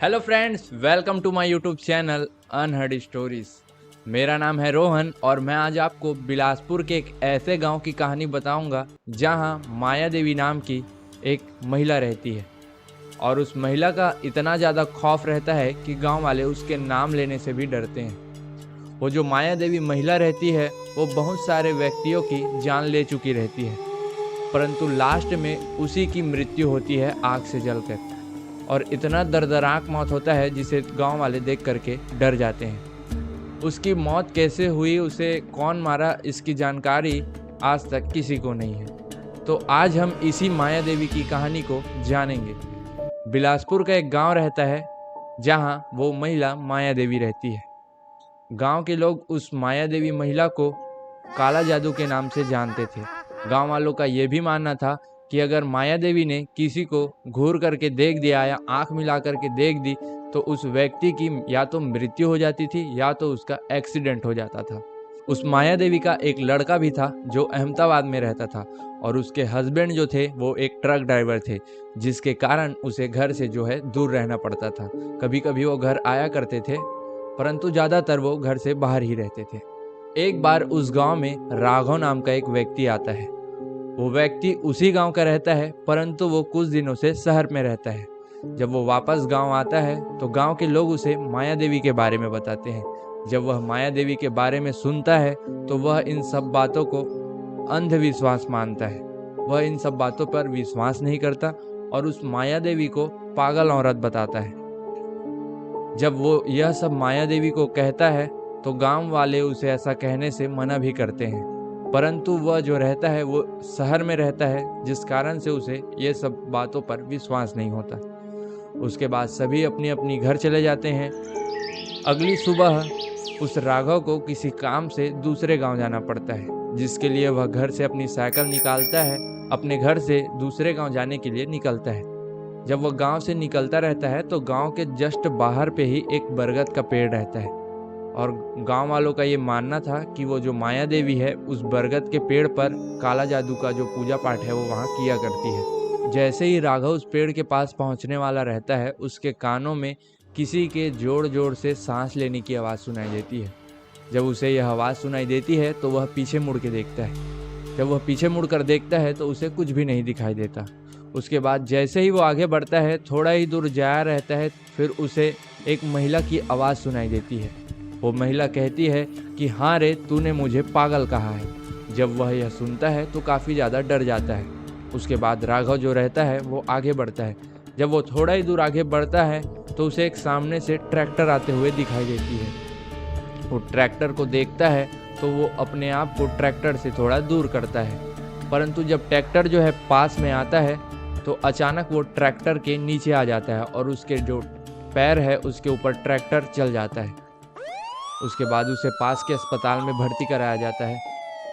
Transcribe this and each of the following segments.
Hello friends, welcome to my YouTube channel unheard stories. मेरा नाम है रोहन और मैं आज आपको बिलासपुर के एक ऐसे गांव की कहानी बताऊंगा जहां माया देवी नाम की एक महिला रहती है। और उस महिला का इतना ज़्यादा खौफ रहता है कि गांव वाले उसके नाम लेने से भी डरते हैं। वो जो माया देवी महिला रहती है वो बहुत सारे व्यक्तियों की जान ले चुकी रहती है, परंतु लास्ट में उसी की मृत्यु होती है आग से जलकर। और इतना दर्दनाक मौत होता है जिसे गांव वाले देख करके डर जाते हैं। उसकी मौत कैसे हुई, उसे कौन मारा, इसकी जानकारी आज तक किसी को नहीं है। तो आज हम इसी माया देवी की कहानी को जानेंगे। बिलासपुर का एक गांव रहता है जहां वो महिला माया देवी रहती है। गांव के लोग उस माया देवी महिला को काला जादू के नाम से जानते थे। गांव वालों का यह भी मानना था कि अगर माया देवी ने किसी को घूर करके देख दिया या आंख मिला करके देख दी तो उस व्यक्ति की या तो मृत्यु हो जाती थी या तो उसका एक्सीडेंट हो जाता था। उस माया देवी का एक लड़का भी था जो अहमदाबाद में रहता था और उसके हस्बैंड जो थे वो एक ट्रक ड्राइवर थे, जिसके कारण उसे घर से जो है दूर रहना पड़ता था। कभी कभी वो घर आया करते थे, परंतु ज़्यादातर वो घर से बाहर ही रहते थे। एक बार उस गांव में राघव नाम का एक व्यक्ति आता है। वो व्यक्ति उसी गांव का रहता है, परंतु वो कुछ दिनों से शहर में रहता है। जब वो वापस गांव आता है तो गांव के लोग उसे माया देवी के बारे में बताते हैं। जब वह माया देवी के बारे में सुनता है तो वह इन सब बातों को अंधविश्वास मानता है। वह इन सब बातों पर विश्वास नहीं करता और उस माया देवी को पागल औरत बताता है। जब वो यह सब माया देवी को कहता है तो गांव वाले उसे ऐसा कहने से मना भी करते हैं, परंतु वह जो रहता है वो शहर में रहता है, जिस कारण से उसे ये सब बातों पर विश्वास नहीं होता। उसके बाद सभी अपनी अपनी घर चले जाते हैं। अगली सुबह उस राघव को किसी काम से दूसरे गांव जाना पड़ता है, जिसके लिए वह घर से अपनी साइकिल निकालता है। अपने घर से दूसरे गांव जाने के लिए निकलता है। जब वह गांव से निकलता रहता है तो गांव के जस्ट बाहर पे ही एक बरगद का पेड़ रहता है और गांव वालों का ये मानना था कि वो जो माया देवी है उस बरगद के पेड़ पर काला जादू का जो पूजा पाठ है वो वहाँ किया करती है। जैसे ही राघव उस पेड़ के पास पहुँचने वाला रहता है, उसके कानों में किसी के जोर जोर से सांस लेने की आवाज़ सुनाई देती है। जब उसे यह आवाज़ सुनाई देती है तो वह पीछे मुड़ के देखता है। जब वह पीछे मुड़कर देखता है तो उसे कुछ भी नहीं दिखाई देता। उसके बाद जैसे ही वो आगे बढ़ता है, थोड़ा ही दूर जाया रहता है, फिर उसे एक महिला की आवाज़ सुनाई देती है। वो महिला कहती है कि हाँ रे, तूने मुझे पागल कहा है। जब वह यह सुनता है तो काफ़ी ज़्यादा डर जाता है। उसके बाद राघव जो रहता है वो आगे बढ़ता है। जब वो थोड़ा ही दूर आगे बढ़ता है तो उसे एक सामने से ट्रैक्टर आते हुए दिखाई देती है। वो ट्रैक्टर को देखता है तो वो अपने आप को ट्रैक्टर से थोड़ा दूर करता है, परंतु जब ट्रैक्टर जो है पास में आता है तो अचानक वो ट्रैक्टर के नीचे आ जाता है और उसके जो पैर है उसके ऊपर ट्रैक्टर चल जाता है। उसके बाद उसे पास के अस्पताल में भर्ती कराया जाता है।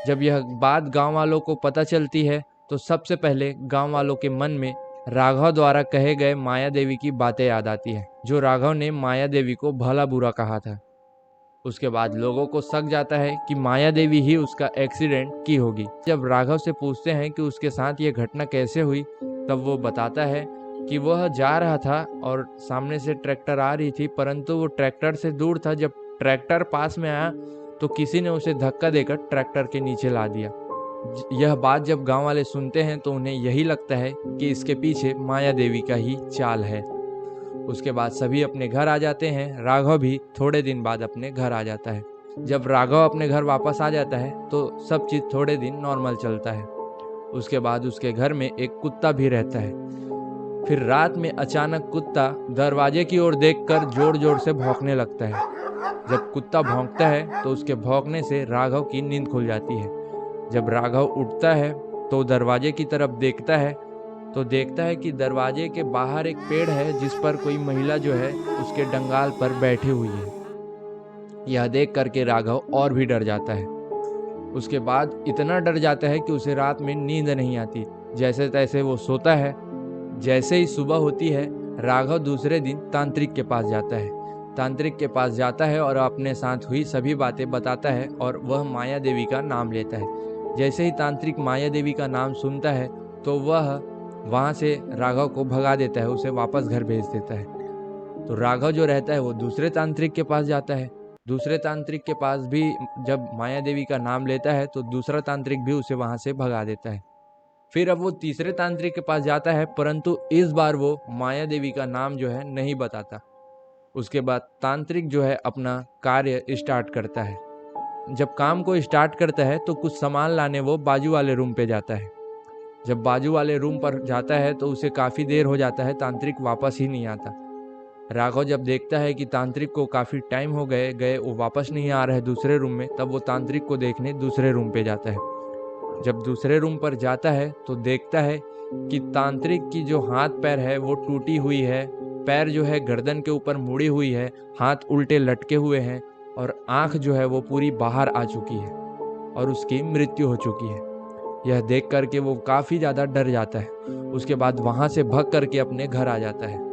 जब यह बात गांव वालों को पता चलती है तो सबसे पहले गांव वालों के मन में राघव द्वारा कहे गए माया देवी की बातें याद आती है, जो राघव ने माया देवी को भला बुरा कहा था। उसके बाद लोगों को शक जाता है कि माया देवी ही उसका एक्सीडेंट की होगी। जब राघव से पूछते हैं कि उसके साथ ये घटना कैसे हुई, तब वो बताता है कि वह जा रहा था और सामने से ट्रैक्टर आ रही थी, परंतु वो ट्रैक्टर से दूर था। जब ट्रैक्टर पास में आया तो किसी ने उसे धक्का देकर ट्रैक्टर के नीचे ला दिया। यह बात जब गांव वाले सुनते हैं तो उन्हें यही लगता है कि इसके पीछे माया देवी का ही चाल है। उसके बाद सभी अपने घर आ जाते हैं। राघव भी थोड़े दिन बाद अपने घर आ जाता है। जब राघव अपने घर वापस आ जाता है तो सब चीज़ थोड़े दिन नॉर्मल चलता है। उसके बाद उसके घर में एक कुत्ता भी रहता है। फिर रात में अचानक कुत्ता दरवाजे की ओर देखकर जोर जोर से भौंकने लगता है। जब कुत्ता भौंकता है तो उसके भौंकने से राघव की नींद खुल जाती है। जब राघव उठता है तो दरवाजे की तरफ देखता है तो देखता है कि दरवाजे के बाहर एक पेड़ है जिस पर कोई महिला जो है उसके डंगाल पर बैठी हुई है। यह देख करके राघव और भी डर जाता है। उसके बाद इतना डर जाता है कि उसे रात में नींद नहीं आती। जैसे तैसे वो सोता है। जैसे ही सुबह होती है, राघव दूसरे दिन तांत्रिक के पास जाता है। तांत्रिक के पास जाता है और अपने साथ हुई सभी बातें बताता है और वह माया देवी का नाम लेता है। जैसे ही तांत्रिक माया देवी का नाम सुनता है तो वह वहाँ से राघव को भगा देता है, उसे वापस घर भेज देता है। तो राघव जो रहता है वो दूसरे तांत्रिक के पास जाता है। दूसरे तांत्रिक के पास भी जब माया देवी का नाम लेता है तो दूसरा तांत्रिक भी उसे वहां से भगा देता है। फिर अब वो तीसरे तांत्रिक के पास जाता है, परंतु इस बार वो माया देवी का नाम जो है नहीं बताता। उसके बाद तांत्रिक जो है अपना कार्य स्टार्ट करता है। जब काम को स्टार्ट करता है तो कुछ सामान लाने वो बाजू वाले रूम पे जाता है। जब बाजू वाले रूम पर जाता है तो उसे काफ़ी देर हो जाता है, तांत्रिक वापस ही नहीं आता। राघव जब देखता है कि तांत्रिक को काफ़ी टाइम हो गए वो वापस नहीं आ रहा है दूसरे रूम में, तब वो तांत्रिक को देखने दूसरे रूम पे जाता है। जब दूसरे रूम पर जाता है तो देखता है कि तांत्रिक की जो हाथ पैर है वो टूटी हुई है, पैर जो है गर्दन के ऊपर मुड़ी हुई है, हाथ उल्टे लटके हुए हैं और आँख जो है वो पूरी बाहर आ चुकी है और उसकी मृत्यु हो चुकी है। यह देख करके वो काफ़ी ज़्यादा डर जाता है। उसके बाद वहाँ से भाग करके अपने घर आ जाता है।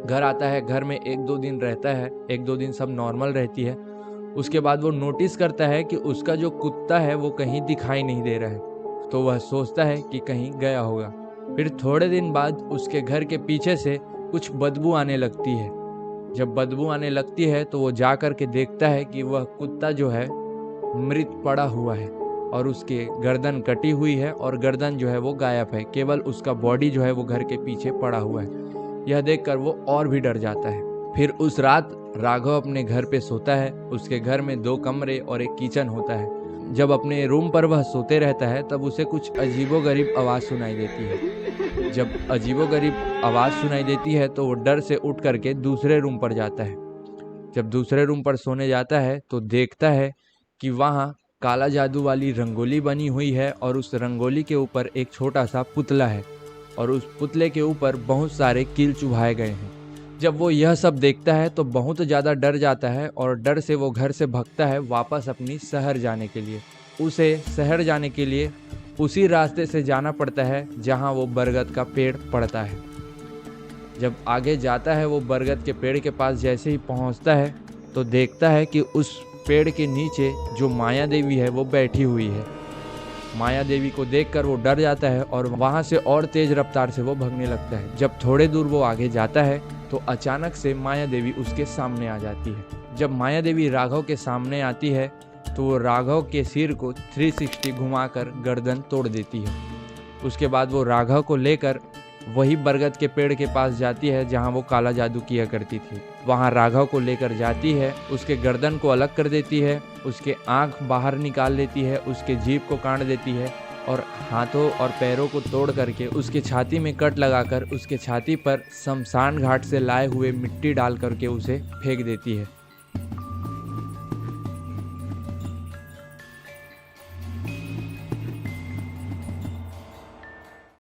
घर आता है, घर में 1-2 दिन रहता है, 1-2 दिन सब नॉर्मल रहती है। उसके बाद वो नोटिस करता है कि उसका जो कुत्ता है वो कहीं दिखाई नहीं दे रहा है, तो वह सोचता है कि कहीं गया होगा। फिर थोड़े दिन बाद उसके घर के पीछे से कुछ बदबू आने लगती है। जब बदबू आने लगती है तो वो जा कर के देखता है कि वह कुत्ता जो है मृत पड़ा हुआ है और उसके गर्दन कटी हुई है और गर्दन जो है वो गायब है, केवल उसका बॉडी जो है वो घर के पीछे पड़ा हुआ है। यह देखकर वो और भी डर जाता है। फिर उस रात राघव अपने घर पे सोता है। उसके घर में 2 कमरे और एक किचन होता है। जब अपने रूम पर वह सोते रहता है तब उसे कुछ अजीबोगरीब आवाज़ सुनाई देती है। जब अजीबोगरीब आवाज़ सुनाई देती है तो वो डर से उठ करके दूसरे रूम पर जाता है। जब दूसरे रूम पर सोने जाता है तो देखता है कि वहाँ काला जादू वाली रंगोली बनी हुई है और उस रंगोली के ऊपर एक छोटा सा पुतला है और उस पुतले के ऊपर बहुत सारे कील चुभाए गए हैं। जब वो यह सब देखता है तो बहुत ज़्यादा डर जाता है और डर से वो घर से भागता है वापस अपनी शहर जाने के लिए। उसे शहर जाने के लिए उसी रास्ते से जाना पड़ता है जहाँ वो बरगद का पेड़ पड़ता है। जब आगे जाता है वो बरगद के पेड़ के पास जैसे ही पहुँचता है तो देखता है कि उस पेड़ के नीचे जो माया देवी है वो बैठी हुई है। माया देवी को देखकर वो डर जाता है और वहाँ से और तेज रफ्तार से वो भागने लगता है। जब थोड़े दूर वो आगे जाता है तो अचानक से माया देवी उसके सामने आ जाती है। जब माया देवी राघव के सामने आती है तो वो राघव के सिर को 360 घुमाकर गर्दन तोड़ देती है। उसके बाद वो राघव को लेकर वही बरगद के पेड़ के पास जाती है जहाँ वो काला जादू किया करती थी। वहाँ राघव को लेकर जाती है, उसके गर्दन को अलग कर देती है, उसके आँख बाहर निकाल लेती है, उसके जीभ को काट देती है और हाथों और पैरों को तोड़ करके उसके छाती में कट लगाकर उसके छाती पर शमशान घाट से लाए हुए मिट्टी डाल करके उसे फेंक देती है।